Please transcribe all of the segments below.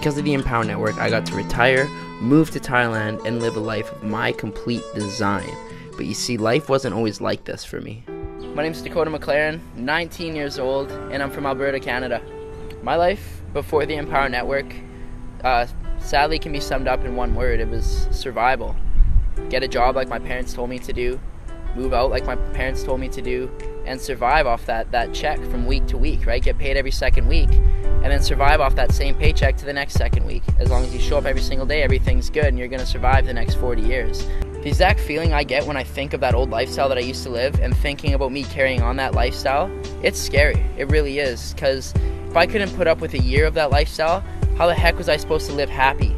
Because of the Empower Network, I got to retire, move to Thailand, and live a life of my complete design. But you see, life wasn't always like this for me. My name is Dakota McLaren, 19 years old, and I'm from Alberta, Canada. My life before the Empower Network sadly can be summed up in one word. It was survival. Get a job like my parents told me to do, move out like my parents told me to do, and survive off that check from week to week, right? Get paid every second week, and then survive off that same paycheck to the next second week. As long as you show up every single day, everything's good, and you're going to survive the next 40 years. The exact feeling I get when I think of that old lifestyle that I used to live and thinking about me carrying on that lifestyle, it's scary. It really is, because if I couldn't put up with a year of that lifestyle, how the heck was I supposed to live happy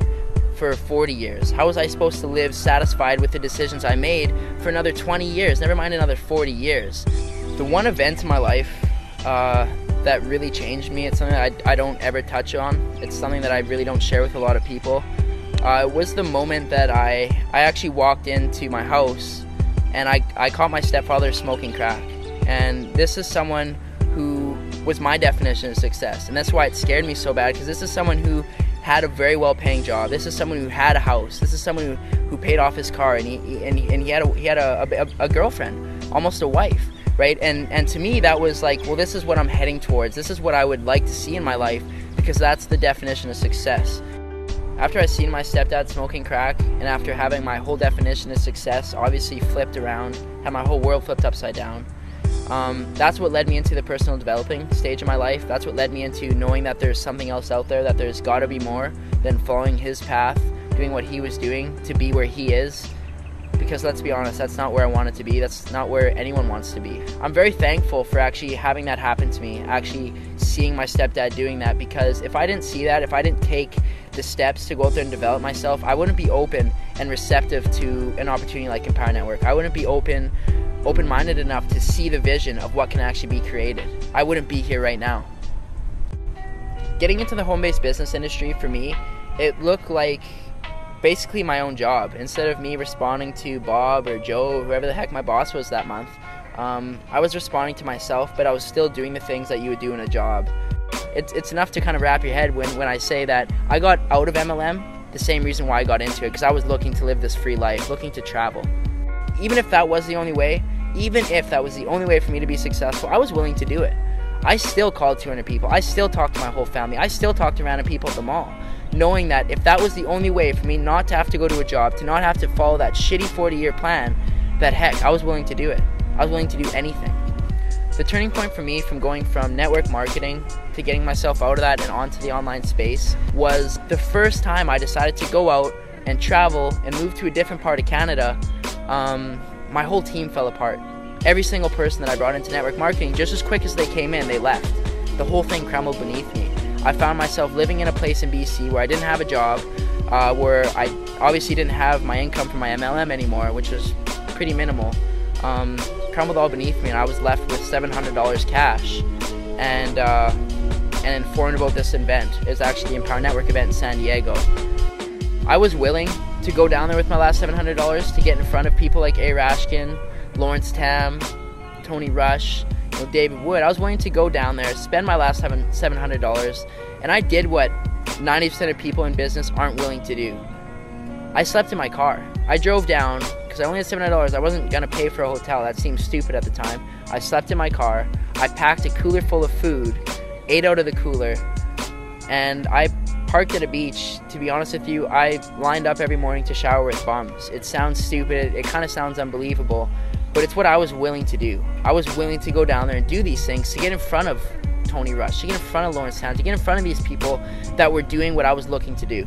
for 40 years? How was I supposed to live satisfied with the decisions I made for another 20 years, never mind another 40 years? The one event in my life that really changed me, it's something I don't ever touch on. It's something that I really don't share with a lot of people. It was the moment that I actually walked into my house and I caught my stepfather smoking crack. And this is someone who was my definition of success. And that's why it scared me so bad, because this is someone who had a very well-paying job. This is someone who had a house. This is someone who paid off his car, and he had a girlfriend, almost a wife, right? And to me, that was like, well, this is what I'm heading towards. This is what I would like to see in my life, because that's the definition of success. After I seen my stepdad smoking crack, and after having my whole definition of success obviously flipped around, had my whole world flipped upside down, that's what led me into the personal developing stage of my life. That's what led me into knowing that there's something else out there, that there's got to be more than following his path, doing what he was doing to be where he is. Because let's be honest, that's not where I wanted to be. That's not where anyone wants to be. I'm very thankful for actually having that happen to me, actually seeing my stepdad doing that, because if I didn't see that, if I didn't take the steps to go out there and develop myself, I wouldn't be open and receptive to an opportunity like Empower Network. I wouldn't be open-minded enough to see the vision of what can actually be created. I wouldn't be here right now. Getting into the home-based business industry, for me, it looked like basically my own job. Instead of me responding to Bob or Joe, or whoever the heck my boss was that month, I was responding to myself, but I was still doing the things that you would do in a job. It's enough to kind of wrap your head when I say that I got out of MLM the same reason why I got into it, because I was looking to live this free life, looking to travel. Even if that was the only way, for me to be successful, I was willing to do it. I still called 200 people. I still talked to my whole family. I still talked to random people at the mall, knowing that if that was the only way for me not to have to go to a job, to not have to follow that shitty 40-year plan, that heck, I was willing to do it. I was willing to do anything. The turning point for me from going from network marketing to getting myself out of that and onto the online space was the first time I decided to go out and travel and move to a different part of Canada. My whole team fell apart. Every single person that I brought into network marketing, just as quick as they came in, they left. The whole thing crumbled beneath me. I found myself living in a place in BC where I didn't have a job, where I obviously didn't have my income from my MLM anymore, which was pretty minimal. Crumbled all beneath me, and I was left with $700 cash, and informed about this event. It was actually the Empower Network event in San Diego. I was willing to go down there with my last $700 to get in front of people like A. Rashkin, Lawrence Tam, Tony Rush, David Wood. I was willing to go down there, spend my last $700, and I did what 90% of people in business aren't willing to do. I slept in my car. I drove down, because I only had $700. I wasn't going to pay for a hotel. That seemed stupid at the time. I slept in my car. I packed a cooler full of food, ate out of the cooler, and I parked at a beach. To be honest with you, I lined up every morning to shower with bums. It sounds stupid. It kind of sounds unbelievable, but it's what I was willing to do. I was willing to go down there and do these things to get in front of Tony Rush, to get in front of Lawrence Town, to get in front of these people that were doing what I was looking to do.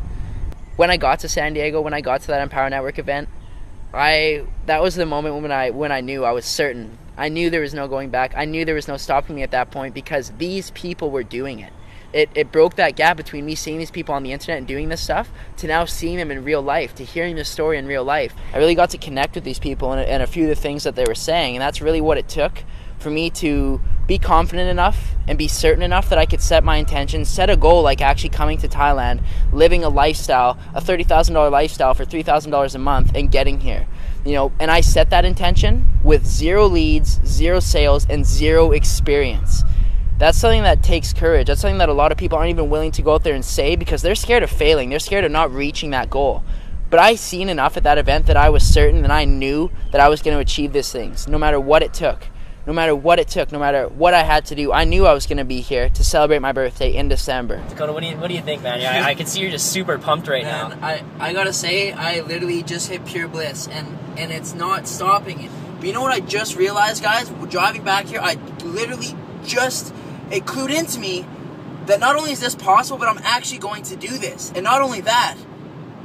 When I got to San Diego, when I got to that Empower Network event, that was the moment when I knew I was certain. I knew there was no going back. I knew there was no stopping me at that point, because these people were doing it. It broke that gap between me seeing these people on the internet and doing this stuff to now seeing them in real life, to hearing their story in real life. I really got to connect with these people and a few of the things that they were saying, and that's really what it took for me to be confident enough and be certain enough that I could set my intentions, set a goal like actually coming to Thailand, living a lifestyle, a $30,000 lifestyle for $3,000 a month, and getting here. And I set that intention with 0 leads, 0 sales, and 0 experience. That's something that takes courage. That's something that a lot of people aren't even willing to go out there and say because they're scared of failing. They're scared of not reaching that goal. But I seen enough at that event that I was certain that I knew that I was going to achieve these things, no matter what it took. No matter what it took, no matter what I had to do, I knew I was going to be here to celebrate my birthday in December. Dakota, what do you think, man? Yeah, I can see you're just super pumped right now. I gotta say, I literally just hit pure bliss, and it's not stopping it. But you know what I just realized, guys? Driving back here, I literally it clued into me that not only is this possible, but I'm actually going to do this. And not only that,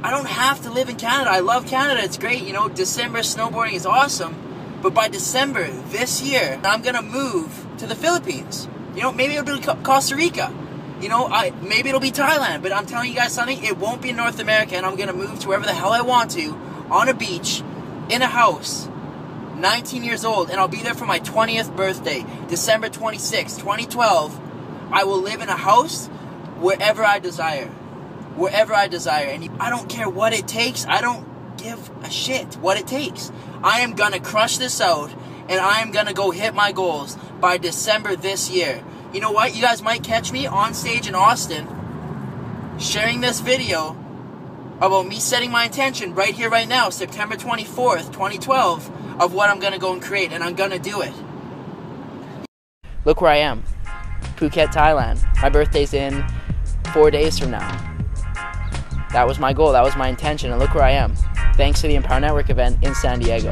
I don't have to live in Canada. I love Canada. It's great. You know, December snowboarding is awesome. But by December this year, I'm going to move to the Philippines. You know, maybe it'll be Costa Rica. You know, maybe it'll be Thailand. But I'm telling you guys something, it won't be in North America. And I'm going to move to wherever the hell I want to, on a beach, in a house, 19 years old. And I'll be there for my 20th birthday, December 26, 2012. I will live in a house wherever I desire. Wherever I desire. And I don't care what it takes. I don't give a shit what it takes. I am gonna crush this out, and I am gonna go hit my goals by December this year. You know what? You guys might catch me on stage in Austin sharing this video about me setting my intention right here, right now, September 24th, 2012, of what I'm gonna go and create, and I'm gonna do it. Look where I am. Phuket, Thailand. My birthday's in 4 days from now. That was my goal, that was my intention, and look where I am. Thanks to the Empower Network event in San Diego.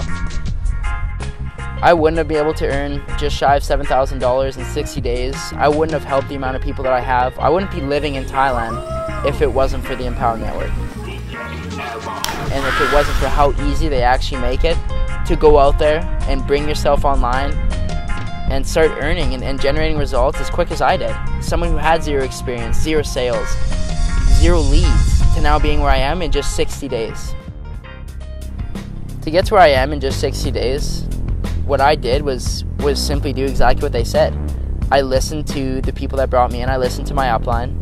I wouldn't have been able to earn just shy of $7,000 in 60 days. I wouldn't have helped the amount of people that I have. I wouldn't be living in Thailand if it wasn't for the Empower Network. And if it wasn't for how easy they actually make it to go out there and bring yourself online and start earning and generating results as quick as I did. Someone who had zero experience, zero sales, zero leads, to now being where I am in just 60 days. To get to where I am in just 60 days, what I did was simply do exactly what they said. I listened to the people that brought me in. I listened to my upline.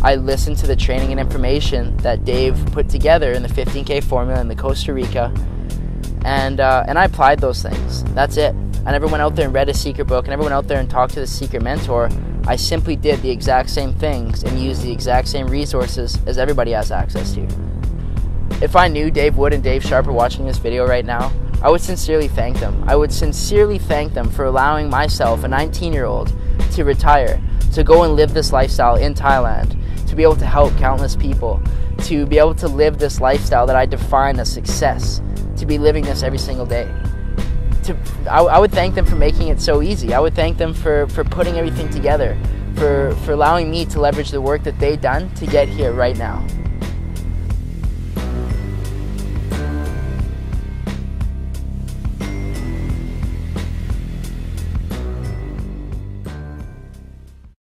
I listened to the training and information that Dave put together in the 15K formula in the Costa Rica, and I applied those things. That's it. I never went out there and read a secret book. I never went out there and talked to the secret mentor. I simply did the exact same things and used the exact same resources as everybody has access to. If I knew Dave Wood and Dave Sharp are watching this video right now, I would sincerely thank them. I would sincerely thank them for allowing myself, a 19-year-old, to retire, to go and live this lifestyle in Thailand, to be able to help countless people, to be able to live this lifestyle that I define as success, to be living this every single day. I would thank them for making it so easy. I would thank them for putting everything together, for allowing me to leverage the work that they've done to get here right now.